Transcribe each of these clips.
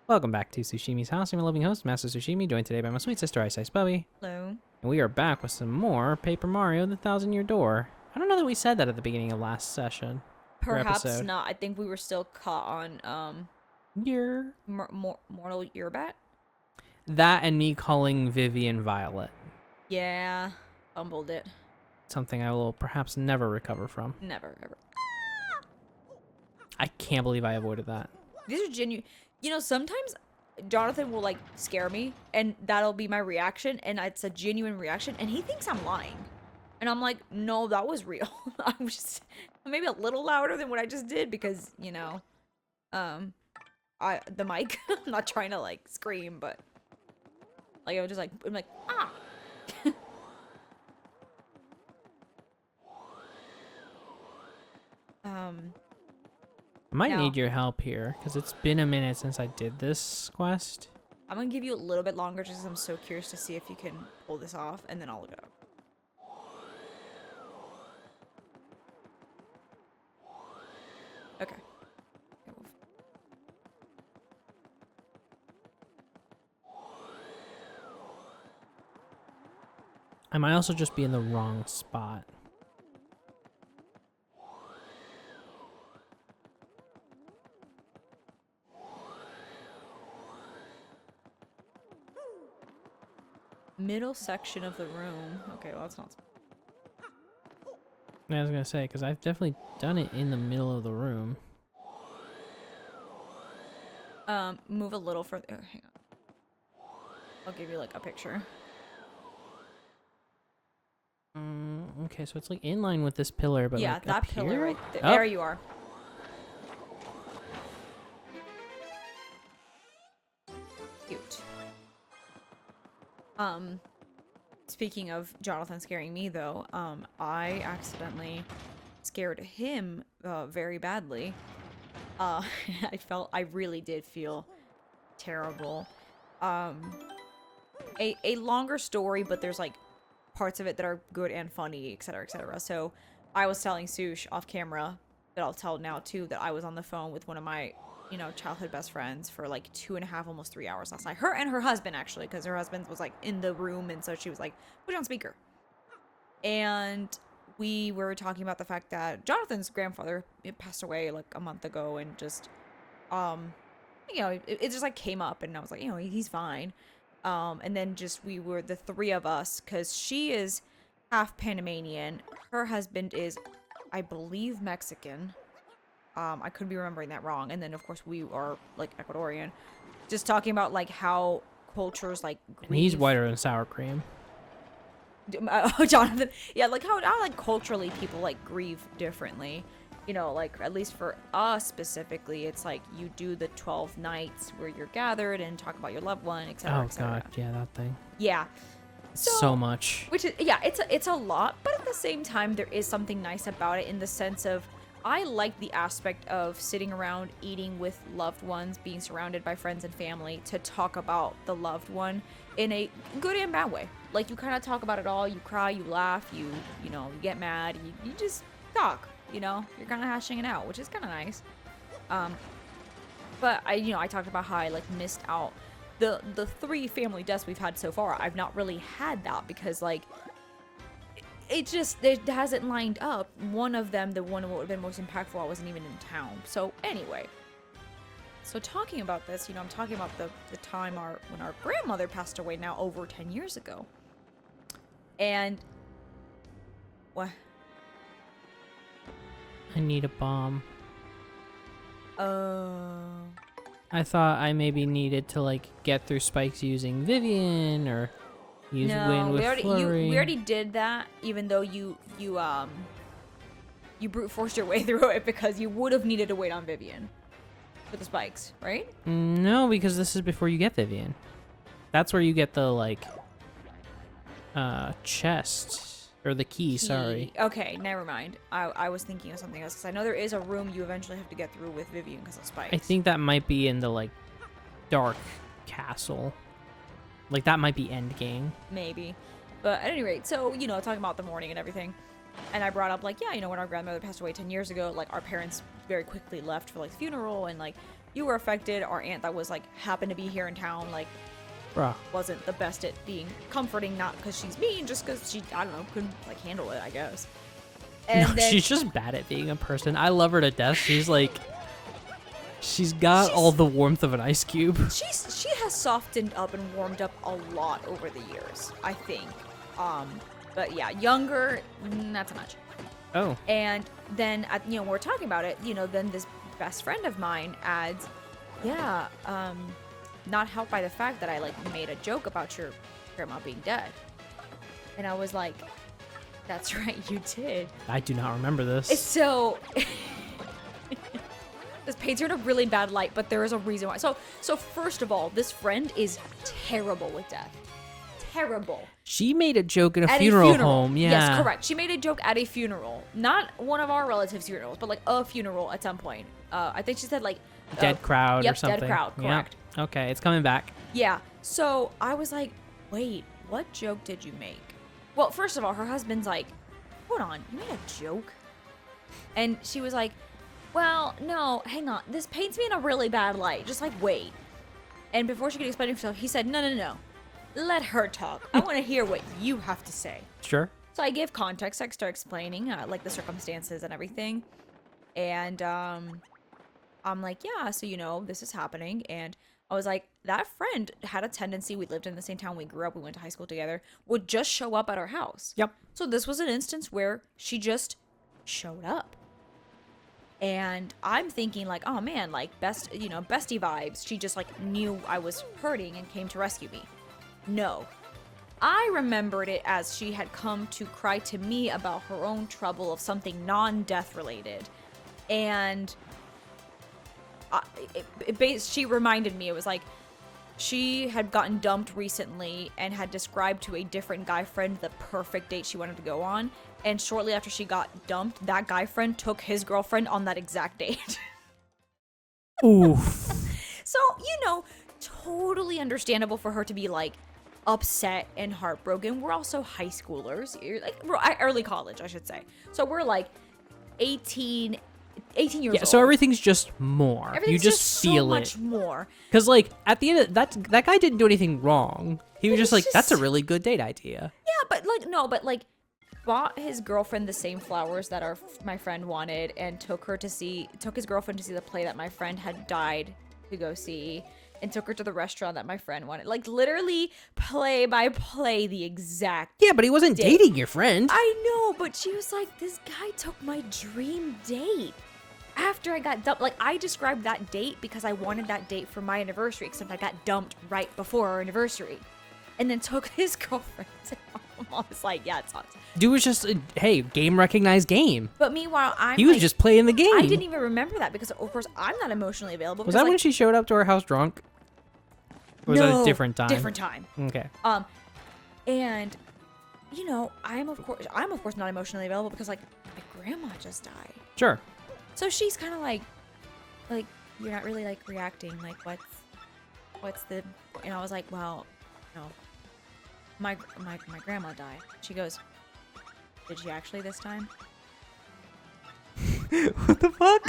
Welcome back to Sushimi's House. I'm your loving host, Master Sushimi, joined today by my sweet sister, Ice Ice Bubbie. Hello. And we are back with some more Paper Mario: The Thousand Year Door. I don't know that we said that at the beginning of last session. Perhaps episode. not. I think we were still caught on Year. Mortal Yearbat. That and me calling Vivian Violet. Yeah, fumbled it. Something I will perhaps never recover from. Never ever. I can't believe I avoided that. These are genuine. You know, sometimes Jonathan will like scare me, and that'll be my reaction, and it's a genuine reaction, and he thinks I'm lying, and I'm like, no, that was real. I'm just maybe a little louder than what I just did because the mic. I'm not trying to like scream, but like I'm like ah. I might No. need your help here, because it's been a minute since I did this quest. I'm gonna give you a little bit longer just because I'm so curious to see if you can pull this off, and then I'll look it up. Okay. I might also just be in the wrong spot. Middle section of the room. Okay, well that's not. I was gonna say, because I've definitely done it in the middle of the room. Move a little further. Oh, hang on. I'll give you like a picture. Okay, so it's like in line with this pillar, but Yeah, like that up pillar here? right there. Oh. There you are. Cute. Speaking of Jonathan scaring me though, I accidentally scared him very badly. I really did feel terrible. A longer story, but there's like parts of it that are good and funny, etc., etc. So I was telling Sush off camera, that I'll tell now too, that I was on the phone with one of my, childhood best friends for like 2.5, almost 3 hours last night. Her and her husband actually, because her husband was like in the room, and so she was like, put it on speaker. And we were talking about the fact that Jonathan's grandfather passed away like a month ago, and just it just like came up, and I was like, he's fine. And then just we were the three of us, because she is half Panamanian. Her husband is, I believe, Mexican. I could be remembering that wrong. And then of course we are like Ecuadorian. Just talking about like how cultures like grieve. And he's whiter than sour cream. Jonathan. Yeah, like how like culturally people like grieve differently. Like at least for us specifically, it's like you do the 12 nights where you're gathered and talk about your loved one, etc. Oh god, yeah, that thing. Yeah. So much. Which is, yeah, it's a lot, but at the same time there is something nice about it, in the sense of I like the aspect of sitting around eating with loved ones, being surrounded by friends and family to talk about the loved one in a good and bad way. Like you kind of talk about it all, you cry, you laugh, you get mad, you just talk, you're kind of hashing it out, which is kind of nice. But I talked about how I like missed out the 3 family deaths we've had so far. I've not really had that because like it hasn't lined up. One of them, the one that would have been most impactful, I wasn't even in town. So anyway, so talking about this, I'm talking about the time when our grandmother passed away, now over 10 years ago. And what? I need a bomb. Oh. I thought I maybe needed to like get through spikes using Vivian or use wind with flurry. We already did that, even though you brute forced your way through it, because you would have needed to wait on Vivian for the spikes, right? No, because this is before you get Vivian. That's where you get the like chest or the key. Sorry. Okay, never mind. I was thinking of something else, because I know there is a room you eventually have to get through with Vivian because of spikes. I think that might be in the like dark castle. Like that might be end game. Maybe. But at any rate, so, talking about the morning and everything. And I brought up, like, yeah, when our grandmother passed away 10 years ago, like, our parents very quickly left for, like, the funeral. And, like, you were affected. Our aunt that was like happened to be here in town, like wasn't the best at being comforting, not because she's mean, just because she, I don't know, couldn't like handle it, I guess. And no, then, she's just bad at being a person. I love her to death. She's like, she's got all the warmth of an ice cube. She has softened up and warmed up a lot over the years, I think. But yeah, younger, not so much. Oh. And then, you know, we're talking about it, you know, then this best friend of mine adds, yeah, not helped by the fact that I like made a joke about your grandma being dead. And I was like, that's right, you did. I do not remember this. So this paints her in a really bad light, but there is a reason why. So first of all, this friend is terrible with death. Terrible. She made a joke at a funeral home. Yeah. Yes, correct. She made a joke at a funeral. Not one of our relatives' funerals, but like a funeral at some point. I think she said like dead crowd or something. Dead crowd, correct. Yep. Okay, it's coming back. Yeah. So I was like, wait, what joke did you make? Well, first of all, her husband's like, hold on, you made a joke? And she was like, well, no, hang on. This paints me in a really bad light. Just like, wait. And before she could explain herself, he said, no. Let her talk. I want to hear what you have to say. Sure. So I give context. I start explaining like the circumstances and everything. And I'm like, yeah, so you know, this is happening. And I was like, that friend had a tendency, we lived in the same town, we grew up, we went to high school together, would just show up at our house. Yep. So this was an instance where she just showed up. And I'm thinking like, oh man, like bestie vibes. She just like knew I was hurting and came to rescue me. No. I remembered it as she had come to cry to me about her own trouble of something non-death related. And she reminded me, it was like, she had gotten dumped recently and had described to a different guy friend the perfect date she wanted to go on. And shortly after she got dumped, that guy friend took his girlfriend on that exact date. Oof. So, you know, totally understandable for her to be like upset and heartbroken. We're also high schoolers, like early college, I should say. So we're like 18 years old. So everything's just more. You just feel so much more. Because like at the end of that guy didn't do anything wrong. He was just like, that's a really good date idea. Yeah, but like bought his girlfriend the same flowers that my friend wanted, and took his girlfriend to see the play that my friend had died to go see, and took her to the restaurant that my friend wanted. Like literally play by play the exact. Yeah, but he wasn't dating your friend. I know, but she was like, this guy took my dream date. After I got dumped, like I described that date because I wanted that date for my anniversary, except I got dumped right before our anniversary, and then took his girlfriend. I was like, yeah, it sucks. Dude was just, hey, game recognized game. But meanwhile, he was just playing the game. I didn't even remember that because, of course, I'm not emotionally available. Was that when she showed up to our house drunk? Or was that a different time? Different time. Okay. And you know, I'm of course not emotionally available because like my grandma just died. Sure. So she's kind of like you're not really like reacting. Like what's the? And I was like, well, no. My grandma died. She goes, did she actually this time? What the fuck?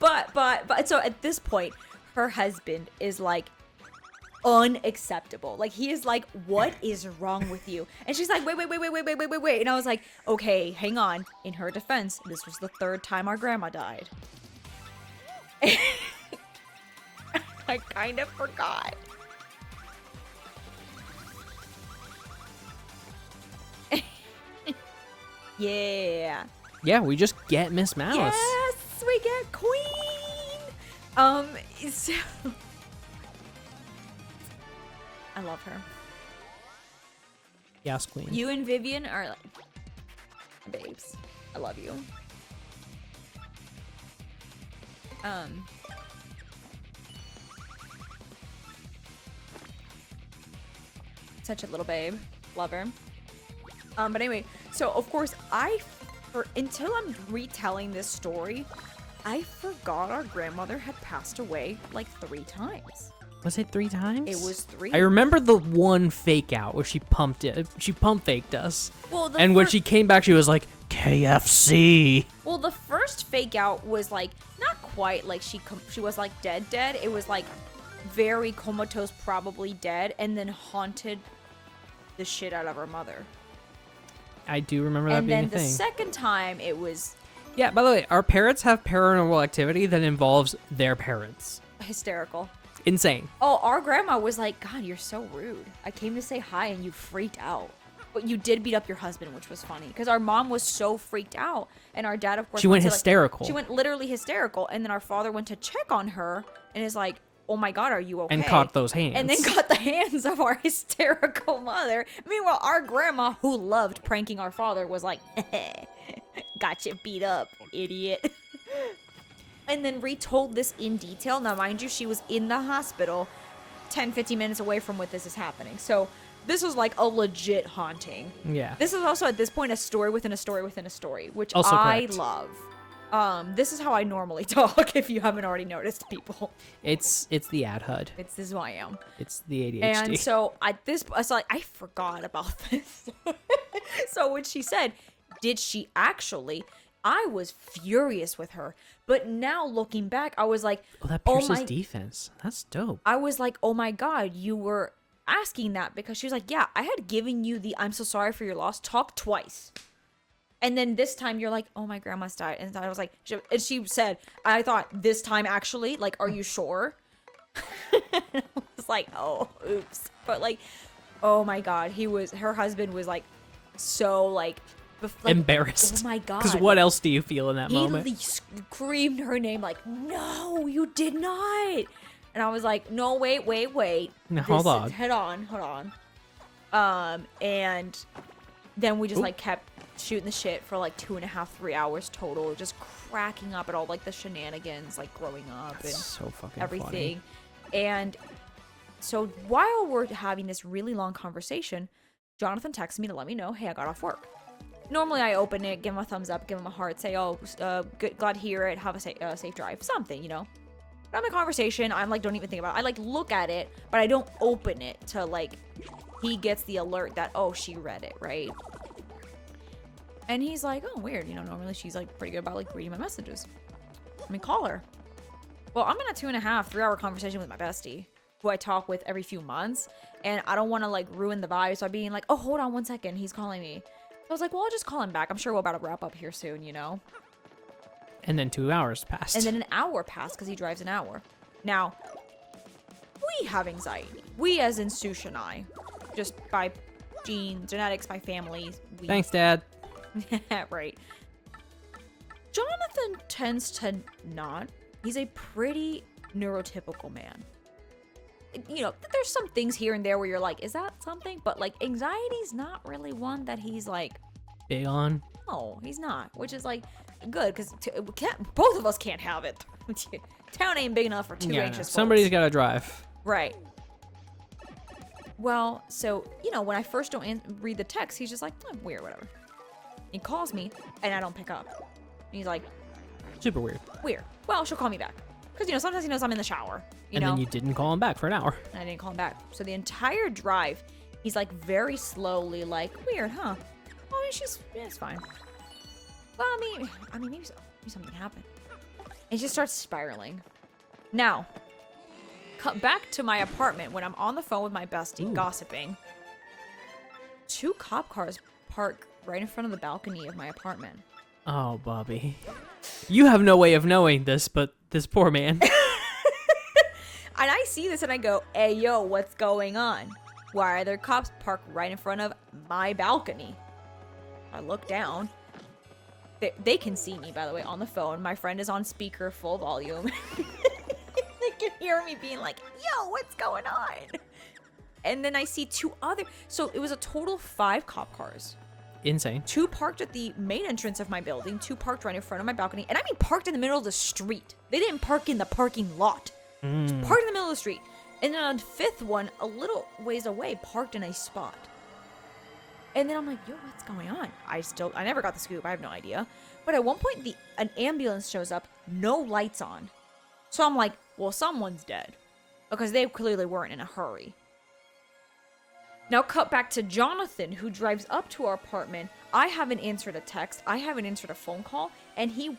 But so at this point, her husband is like unacceptable. Like he is like, what is wrong with you? And she's like, wait. And I was like, okay, hang on. In her defense, this was the third time our grandma died. I kind of forgot. Yeah. Yeah, we just get Miss Mouse. Yes, we get Queen. So I love her. Yes, Queen. You and Vivian are like babes. I love you. Such a little babe. Love her. But anyway, so of course until I'm retelling this story, I forgot our grandmother had passed away like 3 times. Was it 3 times? It was 3. I remember the one fake out where she pump faked us. Well, and when she came back, she was like, KFC. Well, the first fake out was like not quite like she was like dead. It was like very comatose, probably dead, and then haunted the shit out of her mother. I do remember that being a thing. And then the second time it was... Yeah, by the way, our parents have paranormal activity that involves their parents. Hysterical. Insane. Oh, our grandma was like, God, you're so rude. I came to say hi and you freaked out. But you did beat up your husband, which was funny. Because our mom was so freaked out. And our dad, of course... She went hysterical. She went literally hysterical. And then our father went to check on her and is like, oh my God, are you okay? And caught those hands. And then caught the hands of our hysterical mother. Meanwhile, our grandma, who loved pranking our father, was like, got you beat up, idiot. And then retold this in detail. Now, mind you, she was in the hospital 10, 15 minutes away from what this is happening. So this was like a legit haunting. Yeah. This is also, at this point, a story within a story within a story, which also I correct. love. This is how I normally talk, if you haven't already noticed, people. It's the ad HUD. This is who I am. It's the ADHD. And so I forgot about this. So when she said, did she actually, I was furious with her. But now looking back, I was like, oh, that pierces defense. That's dope. I was like, oh my God, you were asking that because she was like, yeah, I had given you the I'm so sorry for your loss talk twice. And then this time you're like, oh, my grandma's died. And I was like, and she said, I thought this time actually, like, are you sure? I was like, oh, oops. But like, oh my God, her husband was like, so like embarrassed. Oh my God. Because what else do you feel in that moment? He screamed her name like, no, you did not. And I was like, no, wait. No, hold on. Hold on. And then we just like kept shooting the shit for like 2.5, 3 hours total, just cracking up at all like the shenanigans, like growing up and so fucking everything. funny. And so while we're having this really long conversation, Jonathan texted me to let me know, hey, I got off work. Normally I open it, give him a thumbs up, give him a heart, say, oh, good, glad to hear it, have a safe drive, something, you know. But I'm in conversation, I'm like, don't even think about it. I like look at it, but I don't open it to like, he gets the alert that, oh, she read it, right? And he's like, oh, weird. You know, normally she's like pretty good about like reading my messages. Let me call her. Well, I'm in a 2.5, 3 hour conversation with my bestie, who I talk with every few months. And I don't want to like ruin the vibe. So I'm being like, oh, hold on 1 second. He's calling me. So I was like, well, I'll just call him back. I'm sure we're about to wrap up here soon, you know? And then 2 hours passed. And then an hour passed because he drives an hour. Now, we have anxiety. We as in Sush and I. Just by genes, genetics, by family. Thanks, Dad. Right. Jonathan tends to not. He's a pretty neurotypical man. You know, there's some things here and there where you're like, is that something? But like, anxiety's not really one that he's like big on. No, he's not. Which is like good because both of us can't have it. Town ain't big enough for two anxious folks. Somebody's got to drive. Right. Well, so you know, when I first don't read the text, he's just like, oh, weird, whatever. He calls me, and I don't pick up. And he's like... Super weird. Weird. Well, she'll call me back. Because, you know, sometimes he knows I'm in the shower. You know? Then you didn't call him back for an hour. And I didn't call him back. So the entire drive, he's like very slowly like, weird, huh? Oh, it's fine. Well, I mean, maybe something happened. And he just starts spiraling. Now, cut back to my apartment when I'm on the phone with my bestie, gossiping. 2 cop cars park right in front of the balcony of my apartment. Oh, Bobby. You have no way of knowing this, but this poor man. And I see this and I go, hey, yo, what's going on? Why are there cops parked right in front of my balcony? I look down. They can see me, by the way, on the phone. My friend is on speaker, full volume. They can hear me being like, yo, what's going on? And then I see 2 other. So it was a total 5 cop cars. Insane. 2 parked at the main entrance of my building, 2 parked right in front of my balcony, and I mean parked in the middle of the street. They didn't park in the parking lot. Just parked in the middle of the street. And then on 5th one, a little ways away, parked in a spot. And then I'm like, yo, what's going on? I never got the scoop. I have no idea. But at one point, an ambulance shows up, no lights on. So I'm like, well, someone's dead. Because they clearly weren't in a hurry. Now cut back to Jonathan, who drives up to our apartment. I haven't answered a text. I haven't answered a phone call. And he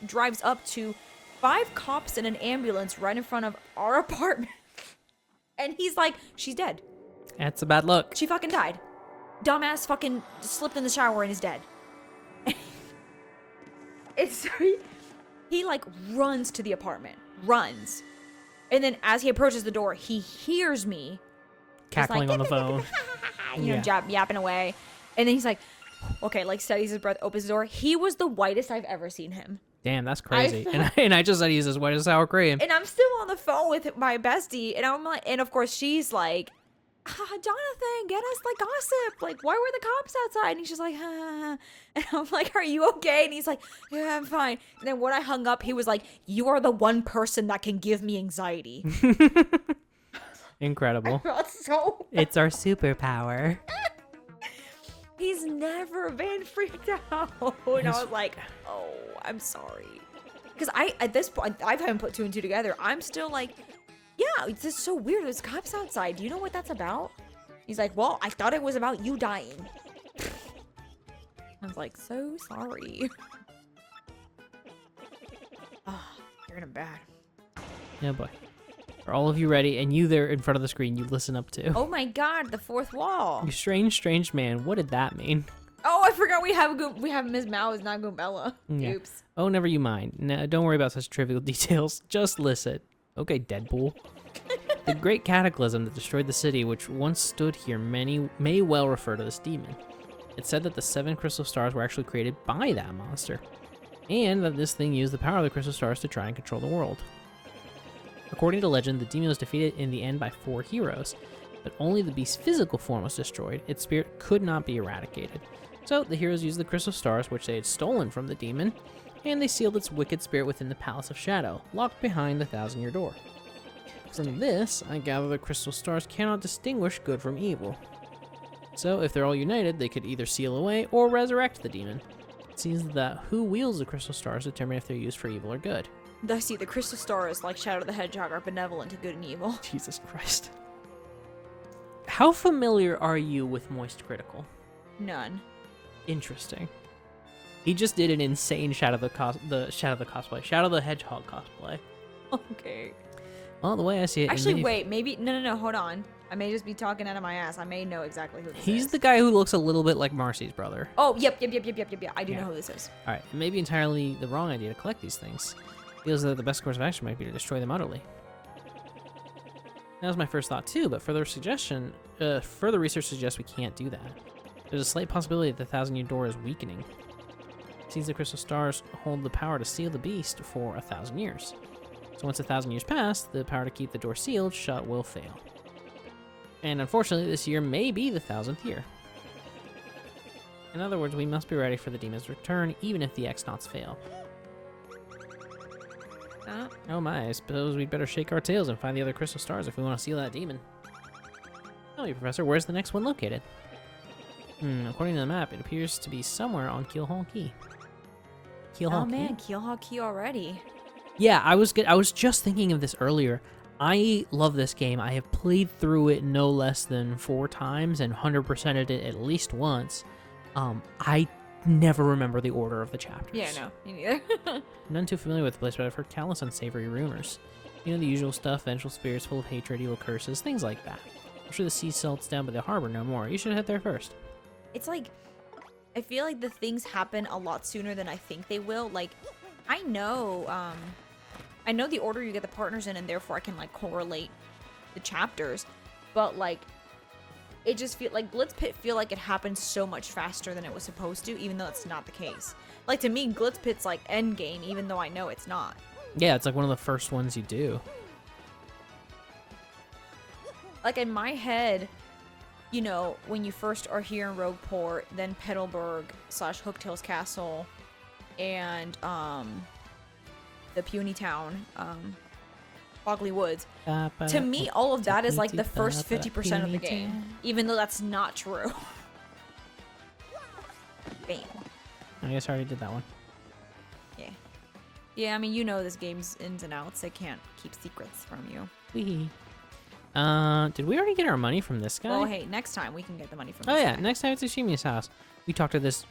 drives up to 5 cops in an ambulance right in front of our apartment. And he's like, she's dead. That's a bad look. She fucking died. Dumbass fucking slipped in the shower and is dead. He like runs to the apartment. Runs. And then as he approaches the door, he hears me. Cackling on the phone. Yapping away. And then he's like, okay, like steadies his breath, opens the door. He was the whitest I've ever seen him. Damn, that's crazy. And I just said he's as white as sour cream. And I'm still on the phone with my bestie, and I'm like, and of course she's like, Jonathan, get us like gossip. Like, why were the cops outside? And he's just like, and I'm like, are you okay? And he's like, yeah, I'm fine. And then when I hung up, he was like, you are the one person that can give me anxiety. Incredible. I felt so bad. It's our superpower. He's never been freaked out. And I was like, oh, I'm sorry. Because at this point, I haven't put 2 and 2 together. I'm still like, yeah, it's just so weird. There's cops outside. Do you know what that's about? He's like, well, I thought it was about you dying. I was like, so sorry. Oh, you're in a bad. Yeah, boy. Are all of you ready? And you there in front of the screen, you listen up to. Oh my god, the 4th wall. You strange man. What did that mean? Oh, I forgot we have Ms. Mao is not Goombella. Yeah. Oops. Oh, never you mind. No, don't worry about such trivial details. Just listen. Okay, Deadpool. The great cataclysm that destroyed the city, which once stood here, many may well refer to this demon. It's said that the 7 crystal stars were actually created by that monster, and that this thing used the power of the crystal stars to try and control the world. According to legend, the demon was defeated in the end by 4 heroes, but only the beast's physical form was destroyed. Its spirit could not be eradicated. So the heroes used the crystal stars, which they had stolen from the demon, and they sealed its wicked spirit within the Palace of Shadow, locked behind the 1,000-year door. From this, I gather the crystal stars cannot distinguish good from evil. So if they're all united, they could either seal away or resurrect the demon. It seems that who wields the crystal stars determine if they're used for evil or good. I see the crystal stars, like Shadow the Hedgehog, are benevolent to good and evil. Jesus Christ. How familiar are you with Moist Critical? None. Interesting. He just did an insane Shadow the Hedgehog cosplay. Okay. Well, the way I see it... Actually, wait, maybe... No, hold on. I may just be talking out of my ass. I may know exactly who this is. He's the guy who looks a little bit like Marcy's brother. Oh, yep. I do know who this is. Alright, it may be entirely the wrong idea to collect these things. Feels that the best course of action might be to destroy them utterly. That was my first thought too, but further research suggests we can't do that. There's a slight possibility that the 1,000-year door is weakening. It seems the crystal stars hold the power to seal the beast for 1,000 years. So once 1,000 years pass, the power to keep the door sealed shut will fail. And unfortunately, this year may be the 1,000th year. In other words, we must be ready for the demon's return, even if the X-Nauts fail. Oh my, I suppose we'd better shake our tails and find the other crystal stars if we want to seal that demon. Tell me, Professor, where's the next one located? According to the map, it appears to be somewhere on Keelhaul Key. Oh man, Keelhaul Key already. Yeah, I was just thinking of this earlier. I love this game. I have played through it no less than 4 times and 100%ed it at least once. I never remember the order of the chapters. Yeah, no, me neither. I'm none too familiar with the place, but I've heard countless unsavory rumors. You know, the usual stuff, vengeful spirits full of hatred, evil curses, things like that. I'm sure the sea salts down by the harbor no more. You should head there first. It's like, I feel like the things happen a lot sooner than I think they will. Like, I know the order you get the partners in, and therefore I can, like, correlate the chapters. But, like, it just feel like Glitz Pit feel like it happened so much faster than it was supposed to, even though it's not the case. Like, to me, Glitz Pit's like endgame, even though I know it's not. Yeah, it's like one of the first ones you do. Like, in my head, you know, when you first are here in Rogueport, then Petalburg / Hooktails Castle, and the puny town, Bogley Woods. To me, all of that is like the first 50% of the game, even though that's not true. Bam. I guess I already did that one. Yeah. Yeah, I mean, you know this game's ins and outs. They can't keep secrets from you. Wee. Did we already get our money from this guy? Oh, hey, next time we can get the money from this guy. guy. Next time it's Ashimi's house. We talked to this...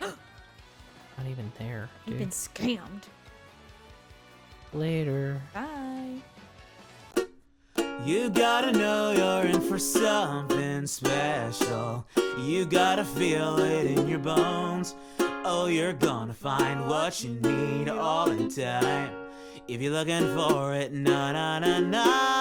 Not even there, dude. You've been scammed. Later. Bye. You gotta know you're in for something special. You gotta feel it in your bones. Oh, you're gonna find what you need all in time. If you're looking for it, na na na na.